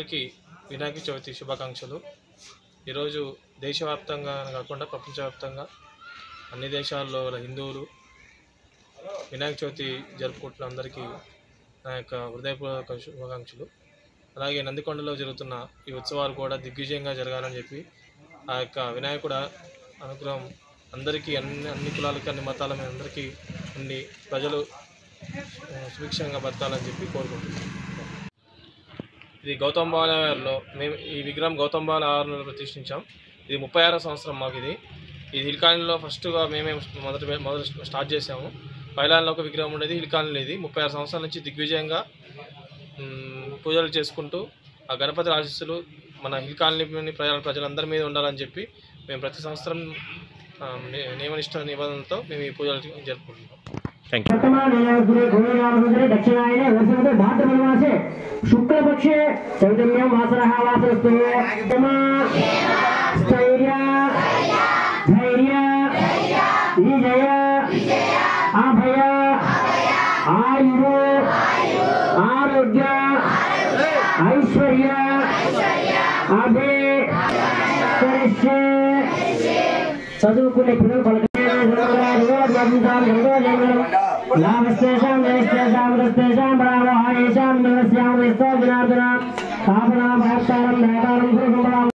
అందరికీ వినాయక చవితి శుభాకాంక్షలు. ఈరోజు దేశవ్యాప్తంగా కాకుండా ప్రపంచవ్యాప్తంగా అన్ని దేశాల్లో హిందువులు వినాయక చవితి జరుపుకుంటున్న అందరికీ నా యొక్క హృదయపూర్వక శుభాకాంక్షలు. అలాగే నందికొండలో జరుగుతున్న ఈ ఉత్సవాలు కూడా దిగ్విజయంగా జరగాలని చెప్పి ఆ యొక్క వినాయకుడ అనుగ్రహం అందరికీ అన్ని కులాలకి అన్ని మతాల మీద అందరికీ ఉండి ప్రజలు సుభిక్షంగా బతకాలని చెప్పి కోరుకుంటున్నాం. ఇది గౌతమ్ భవన్ నగర్లో మేము ఈ విగ్రహం గౌతమ్ భవన్ నగర్లో ప్రతిష్ఠించాం. ఇది 36వ సంవత్సరం మాకు. ఇది హిల్ కాలనీలో ఫస్ట్గా మేమే మొదలు స్టార్ట్ చేసాము. పైలాన్లో ఒక విగ్రహం ఉండేది, హిల్ కాలనీలో ఇది 36 సంవత్సరాల నుంచి దిగ్విజయంగా పూజలు చేసుకుంటూ ఆ గణపతి ఆశీస్సులు మన హిల్ కాలనీ ప్రజలందరి మీద ఉండాలని చెప్పి మేము ప్రతి సంవత్సరం నియమనిష్ట నిబంధనలతో మేము ఈ పూజలు జరుపుకుంటున్నాం. दक्षिणायने वर्षे भाद्रपदमासे शुक्लपक्षे चैतन्यं वासरः वासरस्तु स्थैर्य धैर्य विजय अभय आयु आरोग्य ऐश्वर्य अभे चदुकुने पिల్లలు పలకనే लाभस्तेषां नैष्टेषां रस्तेषां ब्राह्मणेषां नरस्यां विस्तोजनार्दना तापना भक्तारं नैतारं गुरुकुमारं